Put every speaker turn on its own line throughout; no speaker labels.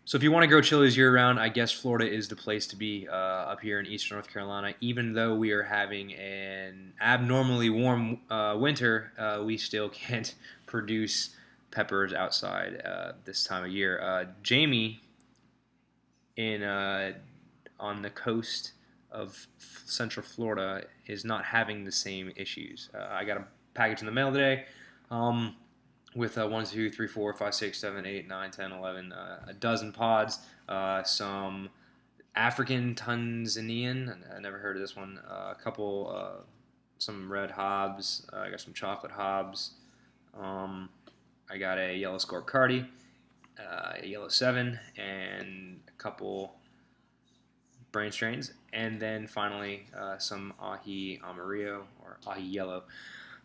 So if you want to grow chilies year-round, I guess Florida is the place to be up here in eastern North Carolina. Even though we are having an abnormally warm winter, we still can't produce peppers outside this time of year. Jamie, in on the coast of Central Florida, is not having the same issues. I got a package in the mail today. With 1, 2, 3, 4, 5, 6, 7, 8, 9, 10, 11, a dozen pods, some African Tanzanian, I never heard of this one, a couple, some red hobs, I got some chocolate hobs, I got a yellow Scorp Cardi, a yellow 7, and a couple brain strains, and then finally some Aji Amarillo, or Aji Yellow.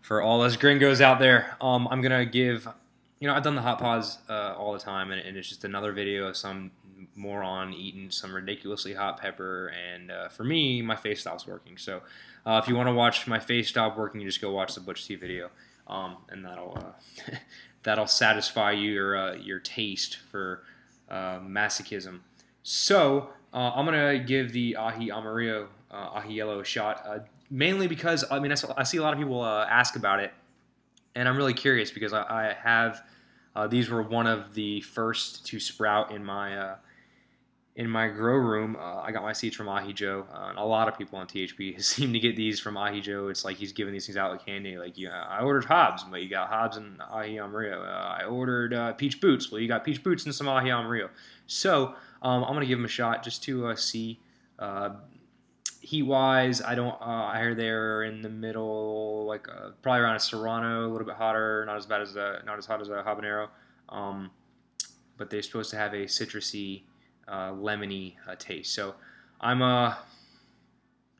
For all us gringos out there, I'm gonna give, I've done the hot pods all the time, and it's just another video of some moron eating some ridiculously hot pepper, and for me, my face stops working. So if you want to watch my face stop working, you just go watch the Butch T video, and that'll that'll satisfy your taste for masochism. So I'm gonna give the Aji Amarillo, Aji Yellow a shot. Mainly because, I see a lot of people ask about it, and I'm really curious because I have, these were one of the first to sprout in my grow room. I got my seeds from Aji Joe. And a lot of people on THP seem to get these from Aji Joe. It's like he's giving these things out like candy. Like, I ordered Hobbs, but you got Hobbs and Aji Amarillo. I ordered Peach Boots. Well, you got Peach Boots and some Aji Amarillo. So I'm going to give them a shot just to see. Heat-wise, I hear they're in the middle, like probably around a Serrano, a little bit hotter, not as hot as a habanero, but they're supposed to have a citrusy, lemony taste. So I'm gonna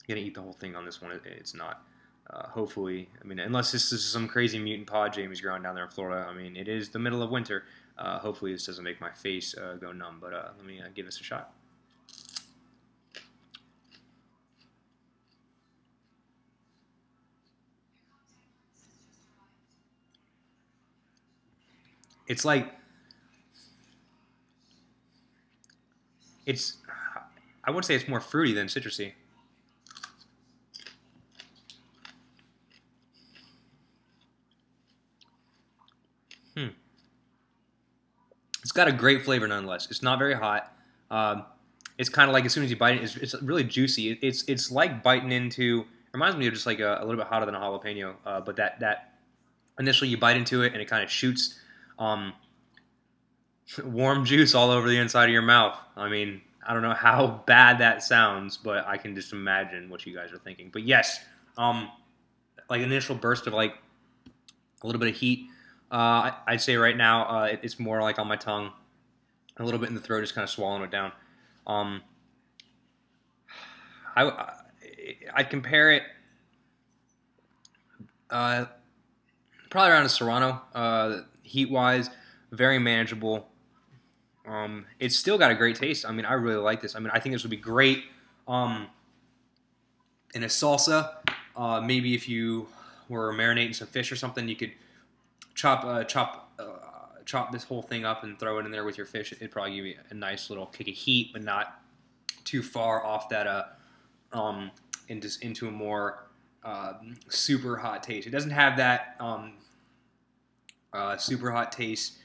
eat the whole thing on this one. It's not. Hopefully, unless this is some crazy mutant pod Jamie's growing down there in Florida. It is the middle of winter. Hopefully, this doesn't make my face go numb. But let me give this a shot. It's like, I would say it's more fruity than citrusy. It's got a great flavor nonetheless. It's not very hot. It's kind of like, as soon as you bite it, it's really juicy. It's like biting into, reminds me of just like a little bit hotter than a jalapeno, but that initially you bite into it and it kind of shoots warm juice all over the inside of your mouth. I don't know how bad that sounds, but I can just imagine what you guys are thinking. But yes, like an initial burst of like a little bit of heat. I'd say right now it's more like on my tongue, a little bit in the throat, just kind of swallowing it down. I'd compare it probably around a Serrano, heat-wise, very manageable. It's still got a great taste. I really like this. I think this would be great in a salsa. Maybe if you were marinating some fish or something, you could chop this whole thing up and throw it in there with your fish. It'd probably give you a nice little kick of heat, but not too far off that into a more super hot taste. It doesn't have that super hot taste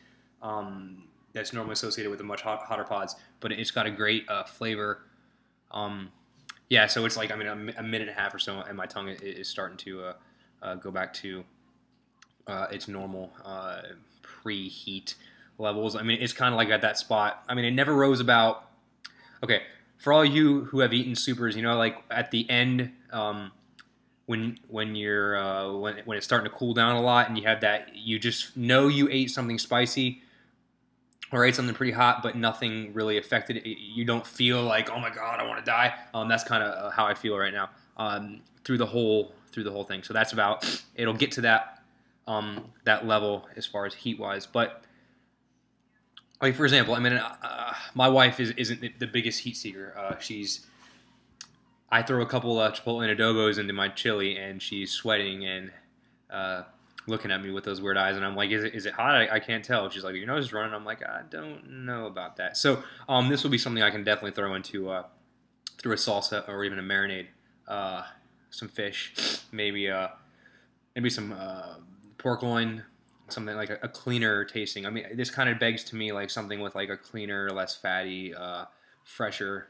that's normally associated with the much hotter pods, but it's got a great flavor. Yeah, so it's like, a minute and a half or so, and my tongue is starting to go back to its normal preheat levels. It's kind of like at that spot. it never rose about. Okay, for all you who have eaten supers, like at the end, when it's starting to cool down a lot, and you have that, you just know you ate something spicy or ate something pretty hot, but nothing really affected it. You don't feel like, oh my god, I want to die. That's kind of how I feel right now through the whole thing. So that's about. It'll get to that level as far as heat wise, but. Like, for example, my wife isn't the biggest heat seeker. I throw a couple Chipotle adobos into my chili, and she's sweating and looking at me with those weird eyes, and I'm like, is it hot? I can't tell. She's like, your nose is running. I'm like, I don't know about that. So this will be something I can definitely throw into through a salsa or even a marinade. Some fish, maybe some pork loin, something like a cleaner tasting. I mean, this kind of begs to me like something with like a cleaner, less fatty, fresher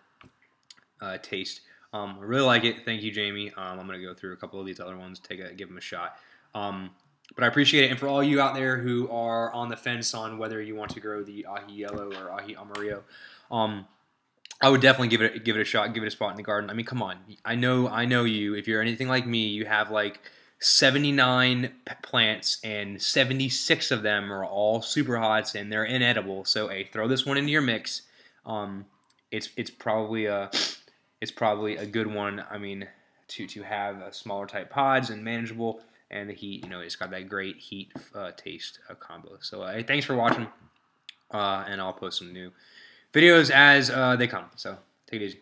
taste. I really like it. Thank you, Jamie. I'm gonna go through a couple of these other ones, give them a shot. But I appreciate it. And for all you out there who are on the fence on whether you want to grow the Aji Yellow or Aji Amarillo, I would definitely give it a shot, give it a spot in the garden. I mean, come on. I know you. If you're anything like me, you have like 79 plants and 76 of them are all super hots and they're inedible. So, hey, throw this one into your mix. It's probably a good one. I mean, to have a smaller type pods and manageable, and the heat, it's got that great heat taste combo. So, hey, thanks for watching, and I'll post some new videos as they come. So take it easy.